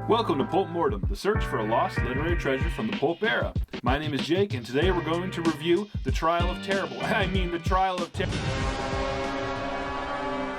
Welcome to Pulp Mortem, the search for a lost literary treasure from the Pulp era. My name is Jake, and today we're going to review the Trial of Terra. The Trial of Terra.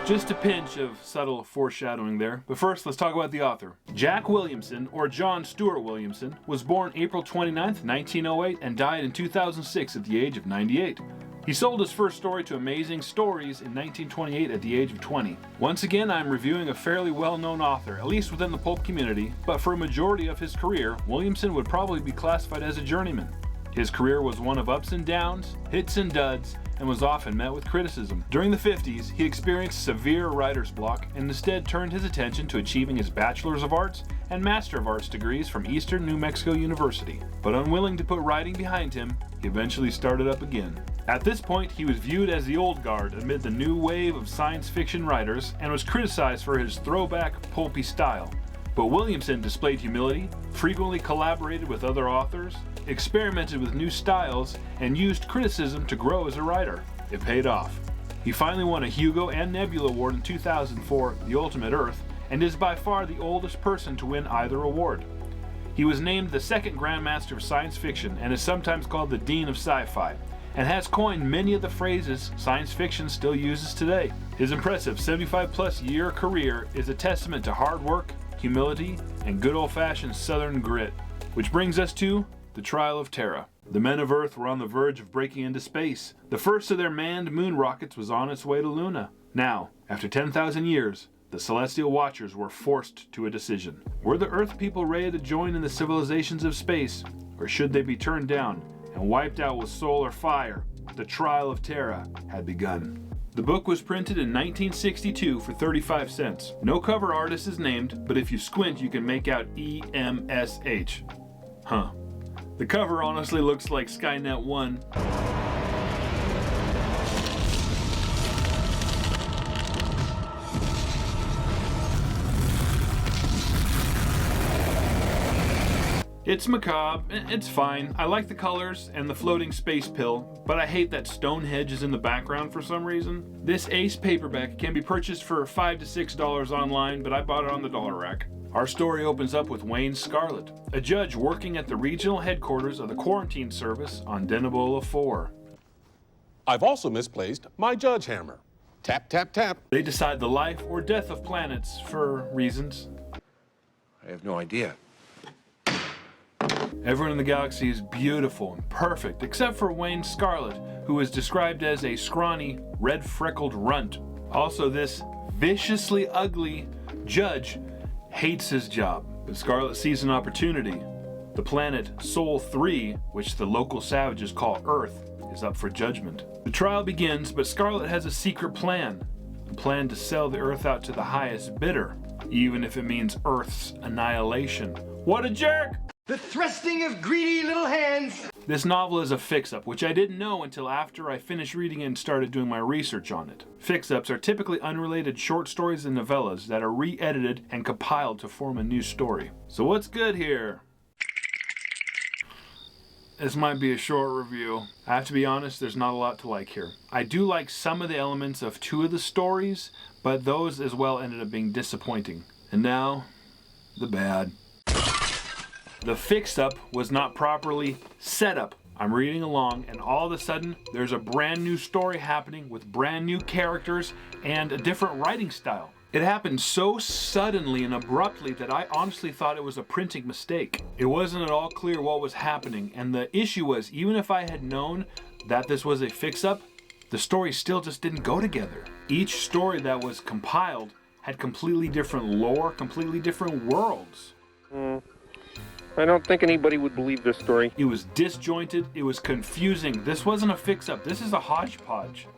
Just a pinch of subtle foreshadowing there, but first let's talk about the author. Jack Williamson, or John Stuart Williamson, was born April 29th, 1908 and died in 2006 at the age of 98. He sold his first story to Amazing Stories in 1928 at the age of 20. Once again, I'm reviewing a fairly well-known author, at least within the pulp community, but for a majority of his career, Williamson would probably be classified as a journeyman. His career was one of ups and downs, hits and duds, and was often met with criticism. During the 50s, he experienced severe writer's block and instead turned his attention to achieving his Bachelor's of Arts and Master of Arts degrees from Eastern New Mexico University. But unwilling to put writing behind him, he eventually started up again. At this point, he was viewed as the old guard amid the new wave of science fiction writers and was criticized for his throwback, pulpy style. But Williamson displayed humility, frequently collaborated with other authors, experimented with new styles, and used criticism to grow as a writer. It paid off. He finally won a Hugo and Nebula Award in 2000 for The Ultimate Earth, and is by far the oldest person to win either award. He was named the second Grandmaster of Science Fiction and is sometimes called the Dean of Sci-Fi, and has coined many of the phrases science fiction still uses today. His impressive 75-plus year career is a testament to hard work, humility, and good old-fashioned Southern grit. Which brings us to the Trial of Terra. The men of Earth were on the verge of breaking into space. The first of their manned moon rockets was on its way to Luna. Now, after 10,000 years, the Celestial Watchers were forced to a decision. Were the Earth people ready to join in the civilizations of space, or should they be turned down and wiped out with solar fire? The Trial of Terra had begun. The book was printed in 1962 for 35 cents. No cover artist is named, but if you squint you can make out EMSH. Huh. The cover honestly looks like Skynet 1. It's macabre, it's fine. I like the colors and the floating space pill, but I hate that Stonehenge is in the background for some reason. This Ace paperback can be purchased for $5 to $6 online, but I bought it on the dollar rack. Our story opens up with Wayne Scarlett, a judge working at the regional headquarters of the quarantine service on Denebola 4. I've also misplaced my judge hammer. Tap, tap, tap. They decide the life or death of planets for reasons. I have no idea. Everyone in the galaxy is beautiful and perfect, except for Wayne Scarlett, who is described as a scrawny, red-freckled runt. Also, this viciously ugly judge hates his job, but Scarlett sees an opportunity. The planet Sol 3, which the local savages call Earth, is up for judgment. The trial begins, but Scarlett has a secret plan. A plan to sell the Earth out to the highest bidder, even if it means Earth's annihilation. What a jerk! The thrusting of greedy little hands! This novel is a fix-up, which I didn't know until after I finished reading it and started doing my research on it. Fix-ups are typically unrelated short stories and novellas that are re-edited and compiled to form a new story. So what's good here? This might be a short review. I have to be honest, there's not a lot to like here. I do like some of the elements of two of the stories, but those as well ended up being disappointing. And now, the bad. The fix-up was not properly set up. I'm reading along and all of a sudden there's a brand new story happening with brand new characters and a different writing style. It happened so suddenly and abruptly that I honestly thought it was a printing mistake. It wasn't at all clear what was happening, and the issue was, even if I had known that this was a fix-up, the stories still just didn't go together. Each story that was compiled had completely different lore, completely different worlds. I don't think anybody would believe this story. It was disjointed, it was confusing. This wasn't a fix-up, this is a hodgepodge.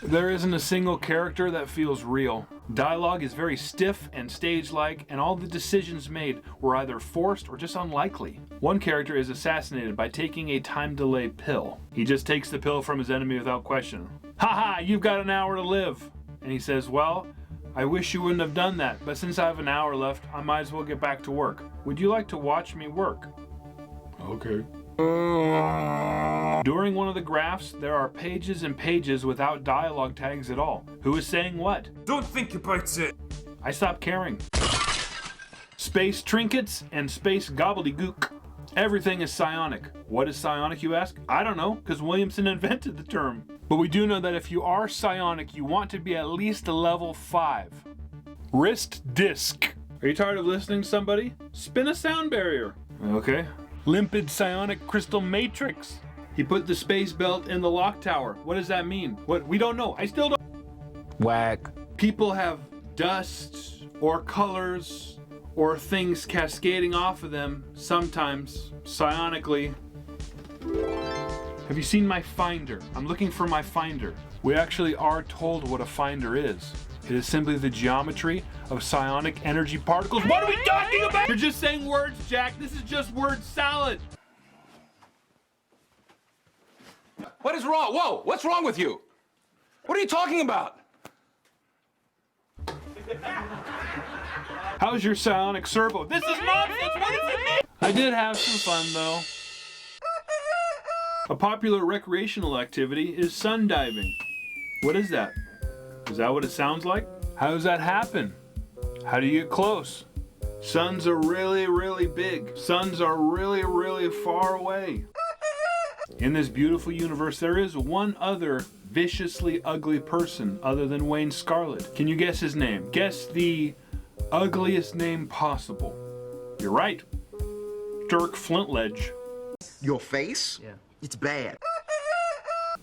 There isn't a single character that feels real. Dialogue is very stiff and stage-like, and all the decisions made were either forced or just unlikely. One character is assassinated by taking a time delay pill. He just takes the pill from his enemy without question. "Haha, you've got an hour to live." And he says, "Well, I wish you wouldn't have done that, but since I have an hour left, I might as well get back to work. Would you like to watch me work?" "Okay." During one of the graphs, there are pages and pages without dialogue tags at all. Who is saying what? Don't think about it! I stopped caring. Space trinkets and space gobbledygook. Everything is psionic. What is psionic, you ask? I don't know, because Williamson invented the term. But we do know that if you are psionic, you want to be at least a level 5. Wrist disc. Are you tired of listening to somebody? Spin a sound barrier. Okay. Limpid psionic crystal matrix. He put the space belt in the lock tower. What does that mean? What? We don't know. I still don't. Whack. People have dust or colors or things cascading off of them, sometimes psionically. Have you seen my finder? I'm looking for my finder. We actually are told what a finder is. It is simply the geometry of psionic energy particles. What are we talking about? You're just saying words, Jack. This is just word salad. What is wrong? Whoa, what's wrong with you? What are you talking about? How's your psionic servo? This is nonsense. What does it mean? I did have some fun though. A popular recreational activity is sun diving. What is that? Is that what it sounds like? How does that happen? How do you get close? Suns are really, really big. Suns are really, really far away. In this beautiful universe, there is one other viciously ugly person other than Wayne Scarlet. Can you guess his name? Guess the ugliest name possible. You're right. Dirk Flintledge. Your face? Yeah. It's bad.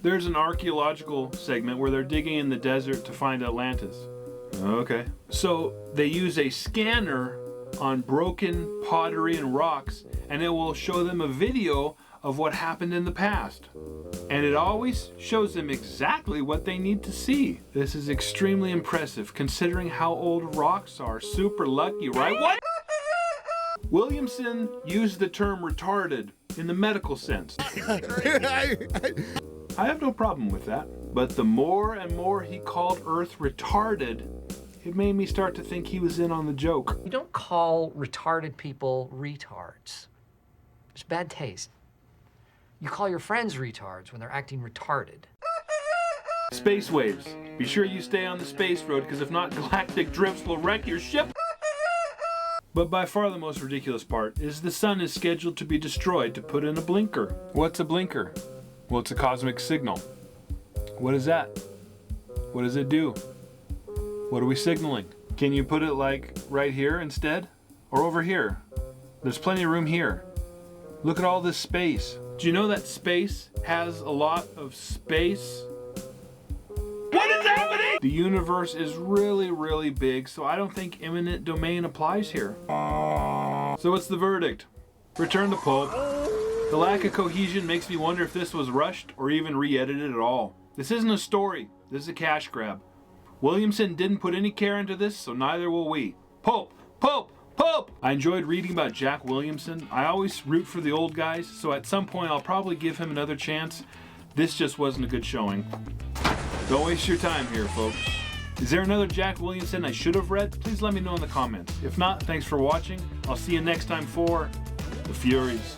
There's an archaeological segment where they're digging in the desert to find Atlantis. Okay. So they use a scanner on broken pottery and rocks, and it will show them a video of what happened in the past. And it always shows them exactly what they need to see. This is extremely impressive considering how old rocks are. Super lucky, right? What? Williamson used the term retarded in the medical sense. I have no problem with that. But the more and more he called Earth retarded, it made me start to think he was in on the joke. You don't call retarded people retards. It's bad taste. You call your friends retards when they're acting retarded. Space waves. Be sure you stay on the space road, because if not, galactic drifts will wreck your ship. But by far the most ridiculous part is the sun is scheduled to be destroyed to put in a blinker. What's a blinker? Well, it's a cosmic signal. What is that? What does it do? What are we signaling? Can you put it like right here instead? Or over here? There's plenty of room here. Look at all this space. Do you know that space has a lot of space? What is happening? The universe is really, really big, so I don't think eminent domain applies here. So what's the verdict? Return to Pulp. The lack of cohesion makes me wonder if this was rushed or even re-edited at all. This isn't a story. This is a cash grab. Williamson didn't put any care into this, so neither will we. Pulp! Pulp! Pulp! I enjoyed reading about Jack Williamson. I always root for the old guys, so at some point I'll probably give him another chance. This just wasn't a good showing. Don't waste your time here, folks. Is there another Jack Williamson I should have read? Please let me know in the comments. If not, thanks for watching. I'll see you next time for The Furies.